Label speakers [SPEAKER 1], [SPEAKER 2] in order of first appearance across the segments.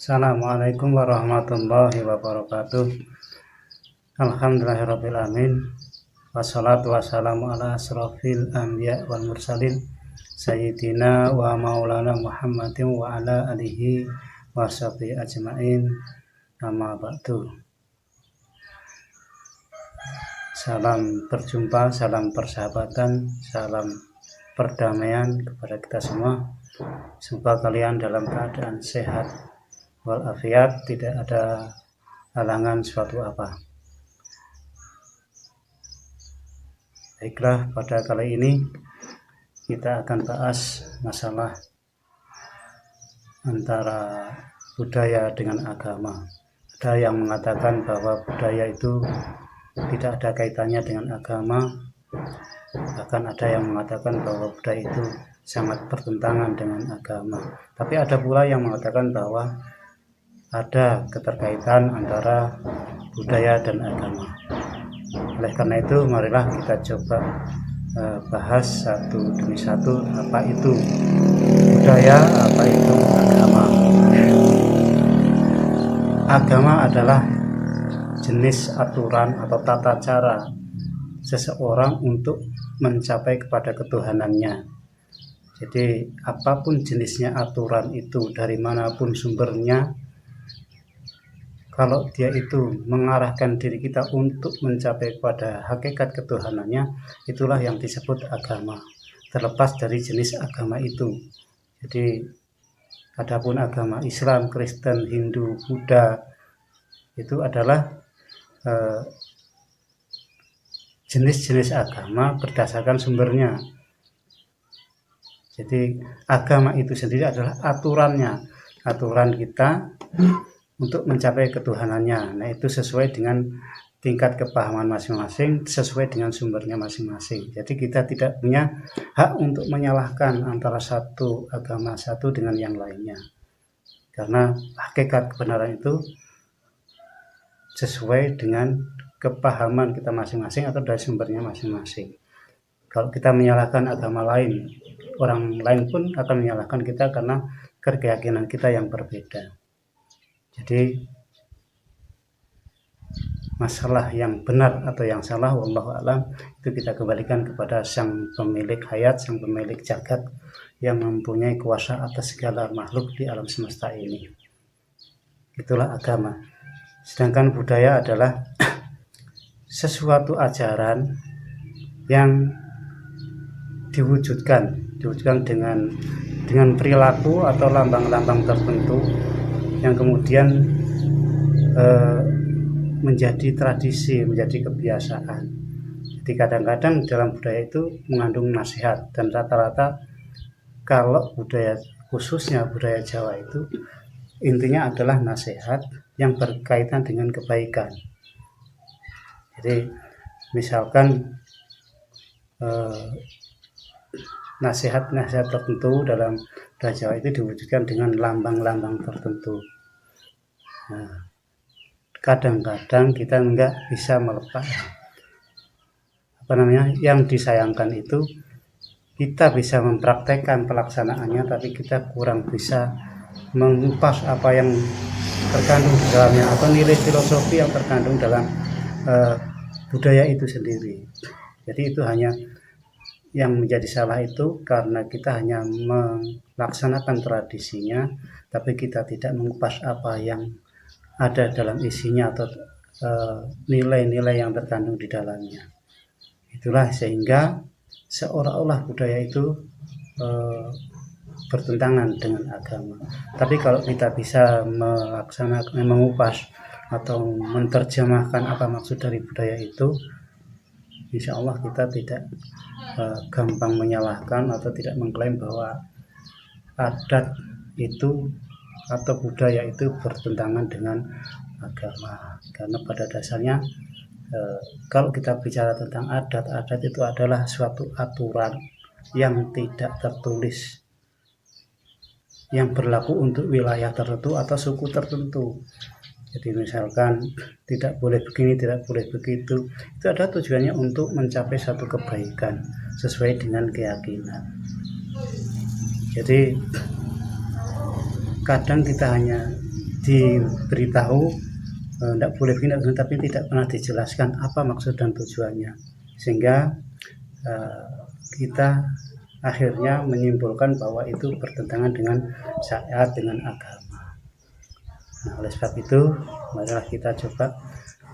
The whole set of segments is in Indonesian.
[SPEAKER 1] Assalamualaikum warahmatullahi wabarakatuh. Alhamdulillahirabbil alamin. Wassalatu wassalamu ala asrofil anbiya wal mursalin sayyidina wa maulana Muhammadin wa ala alihi wa sahbihi ajmain. Amma ba'du. Salam berjumpa, salam persahabatan, salam perdamaian kepada kita semua. Semoga kalian dalam keadaan sehat walafiat, tidak ada halangan suatu apa. Baiklah, pada kali ini kita akan bahas masalah antara budaya dengan agama. Ada yang mengatakan bahwa budaya itu tidak ada kaitannya dengan agama, bahkan ada yang mengatakan bahwa budaya itu sangat bertentangan dengan agama. Tapi ada pula yang mengatakan bahwa ada keterkaitan antara budaya dan agama. Oleh karena itu, marilah kita coba bahas satu demi satu apa itu budaya, apa itu agama. Agama adalah jenis aturan atau tata cara seseorang untuk mencapai kepada ketuhanannya. Jadi apapun jenisnya aturan itu, dari manapun sumbernya, kalau dia itu mengarahkan diri kita untuk mencapai pada hakikat ketuhanannya, itulah yang disebut agama, terlepas dari jenis agama itu. Jadi adapun agama Islam, Kristen, Hindu, Buddha, itu adalah jenis-jenis agama berdasarkan sumbernya. Jadi agama itu sendiri adalah aturannya, aturan kita untuk mencapai ketuhanannya. Nah, itu sesuai dengan tingkat kepahaman masing-masing, sesuai dengan sumbernya masing-masing. Jadi kita tidak punya hak untuk menyalahkan antara satu agama satu dengan yang lainnya, karena hakikat kebenaran itu sesuai dengan kepahaman kita masing-masing atau dari sumbernya masing-masing. Kalau kita menyalahkan agama lain, orang lain pun akan menyalahkan kita karena keyakinan kita yang berbeda. Jadi masalah yang benar atau yang salah, wallahu a'lam, itu kita kembalikan kepada sang pemilik hayat, sang pemilik jagat yang mempunyai kuasa atas segala makhluk di alam semesta ini. Itulah agama. Sedangkan budaya adalah sesuatu ajaran yang diwujudkan dengan perilaku atau lambang-lambang tertentu yang kemudian menjadi tradisi, menjadi kebiasaan. Jadi kadang-kadang dalam budaya itu mengandung nasihat, dan rata-rata kalau budaya, khususnya budaya Jawa, itu intinya adalah nasihat yang berkaitan dengan kebaikan. Jadi misalkan nasihat-nasihat tertentu dalam budaya Jawa itu diwujudkan dengan lambang-lambang tertentu. Nah, kadang-kadang kita nggak bisa melepas yang disayangkan itu kita bisa mempraktekkan pelaksanaannya, tapi kita kurang bisa mengupas apa yang terkandung di dalamnya atau nilai filosofi yang terkandung dalam budaya itu sendiri. Jadi itu hanya yang menjadi salah itu karena kita hanya melaksanakan tradisinya, tapi kita tidak mengupas apa yang ada dalam isinya atau nilai-nilai yang terkandung di dalamnya. Itulah sehingga seolah-olah budaya itu bertentangan dengan agama. Tapi kalau kita bisa melaksanakan, mengupas atau menerjemahkan apa maksud dari budaya itu, insya Allah kita tidak gampang menyalahkan atau tidak mengklaim bahwa adat itu atau budaya itu bertentangan dengan agama. Karena pada dasarnya kalau kita bicara tentang adat itu adalah suatu aturan yang tidak tertulis, yang berlaku untuk wilayah tertentu atau suku tertentu. Jadi misalkan tidak boleh begini, tidak boleh begitu, itu ada tujuannya untuk mencapai satu kebaikan sesuai dengan keyakinan. Jadi kadang kita hanya diberitahu tidak boleh begini, tapi tidak pernah dijelaskan apa maksud dan tujuannya, sehingga kita akhirnya menyimpulkan bahwa itu bertentangan dengan syariat, dengan agama. Nah, oleh sebab itu, marilah kita coba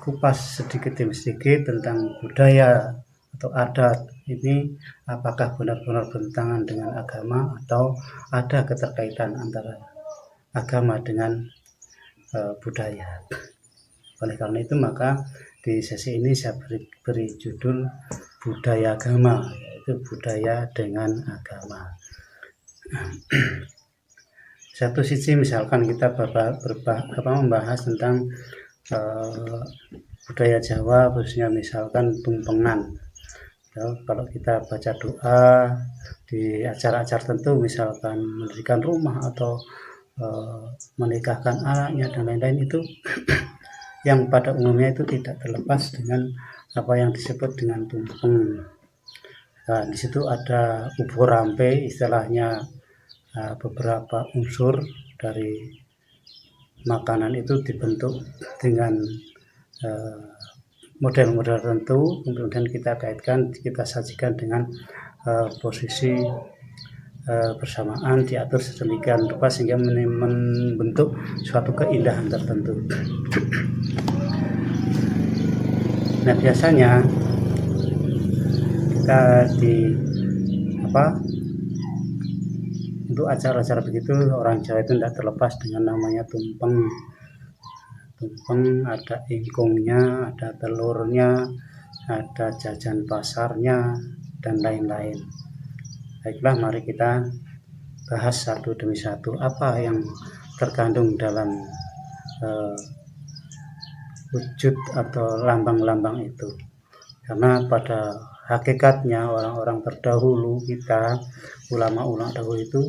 [SPEAKER 1] kupas sedikit demi sedikit tentang budaya atau adat ini, apakah benar-benar bertentangan dengan agama atau ada keterkaitan antara agama dengan budaya. Oleh karena itu, maka di sesi ini saya beri judul budaya agama, yaitu budaya dengan agama. Satu sisi misalkan kita membahas tentang budaya Jawa, khususnya misalkan tumpengan. Ya, kalau kita baca doa di acara-acara tertentu, misalkan mendirikan rumah atau menikahkan anaknya dan lain-lain, itu yang pada umumnya itu tidak terlepas dengan apa yang disebut dengan tumpeng. Nah, di situ ada ubur rampe, istilahnya beberapa unsur dari makanan itu dibentuk dengan model-model tertentu, kemudian kita kaitkan, kita sajikan dengan posisi bersamaan, diatur sedemikian rupa sehingga membentuk suatu keindahan tertentu. Nah, biasanya kita untuk acara-acara begitu, orang Jawa itu tidak terlepas dengan namanya tumpeng. Tumpeng ada ingkungnya, ada telurnya, ada jajan pasarnya, dan lain-lain. Baiklah, mari kita bahas satu demi satu apa yang terkandung dalam wujud atau lambang-lambang itu. Karena pada hakikatnya orang-orang terdahulu kita, ulama-ulama dahulu itu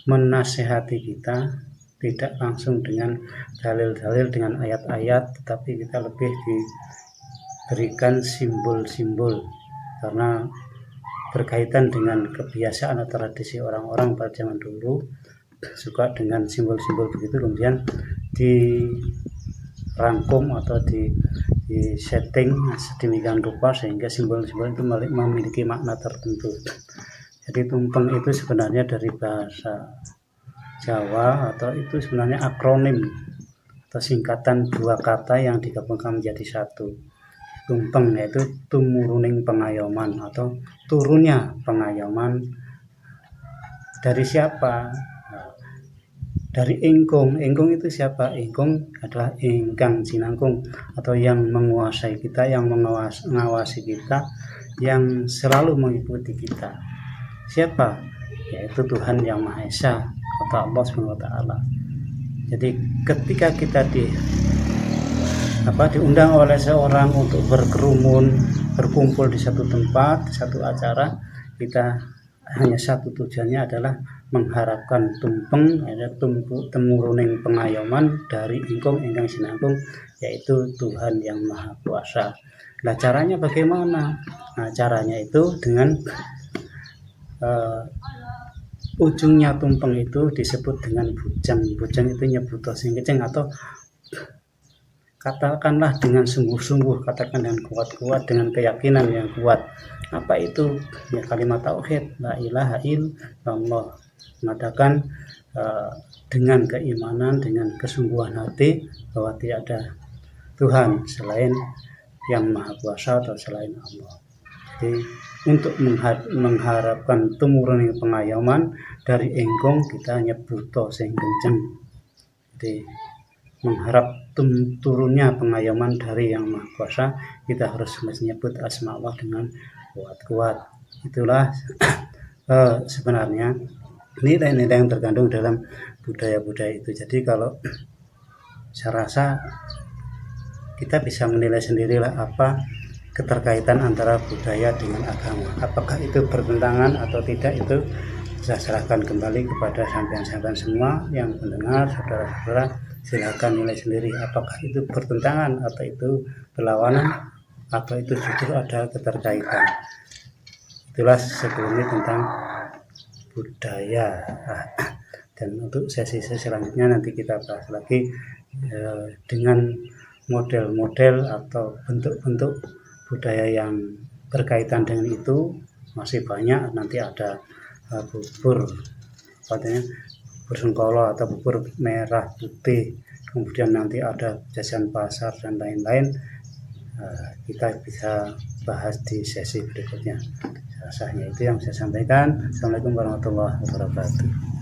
[SPEAKER 1] menasehati kita tidak langsung dengan dalil-dalil, dengan ayat-ayat, tetapi kita lebih diberikan simbol-simbol, karena berkaitan dengan kebiasaan atau tradisi orang-orang pada zaman dulu, suka dengan simbol-simbol begitu, kemudian dirangkum atau di setting sedemikian rupa sehingga simbol-simbol itu memiliki makna tertentu. Jadi tumpeng itu sebenarnya dari bahasa Jawa, atau itu sebenarnya akronim atau singkatan dua kata yang digabungkan menjadi satu. Tumpeng yaitu tumuruning pengayoman atau turunnya pengayoman. Dari siapa? Dari ingkung. Ingkung itu siapa? Ingkung adalah ingkang jinangkung, atau yang menguasai kita, yang mengawasi kita, yang selalu mengikuti kita. Siapa? Yaitu Tuhan Yang Maha Esa atau Allah SWT. Jadi ketika kita diundang oleh seorang untuk berkerumun, berkumpul di satu tempat, di satu acara, kita hanya satu tujuannya adalah mengharapkan tumpeng, yaitu temuruning pengayoman dari ingkung ingkang sinangkung, yaitu Tuhan Yang Maha Kuasa. Nah, caranya bagaimana? Nah, caranya itu dengan ujungnya tumpeng itu disebut dengan bujang. Bujang itu nyebuto sing keceng, atau katakanlah dengan sungguh-sungguh, katakan dengan kuat-kuat, dengan keyakinan yang kuat. Apa itu? Ya, kalimat tauhid, la ilaha illallah. Mengatakan dengan keimanan, dengan kesungguhan hati bahwa tidak ada Tuhan selain Yang Maha Kuasa atau selain Allah. Jadi untuk mengharapkan tumurun pengayoman dari engkong, kita nyebuto sing kenceng. Jadi mengharap turunnya pengayoman dari Yang Maha Kuasa, kita harus menyebut asma Allah dengan kuat-kuat. Itulah sebenarnya nilai-nilai yang terkandung dalam budaya-budaya itu. Jadi kalau saya rasa kita bisa menilai sendirilah apa keterkaitan antara budaya dengan agama. Apakah itu bertentangan atau tidak, itu saya serahkan kembali kepada sampean-sampean semua yang mendengar, saudara-saudara. Silakan nilai sendiri apakah itu bertentangan atau itu berlawanan atau itu justru ada keterkaitan. Itulah sebelumnya tentang budaya. Dan untuk sesi-sesi selanjutnya nanti kita bahas lagi dengan model-model atau bentuk-bentuk budaya yang berkaitan dengan itu masih banyak. Nanti ada bubur sengkolo atau bubur merah putih, kemudian nanti ada jajan pasar dan lain-lain. Kita bisa bahas di sesi berikutnya. Rasanya itu yang saya sampaikan. Assalamualaikum warahmatullahi wabarakatuh.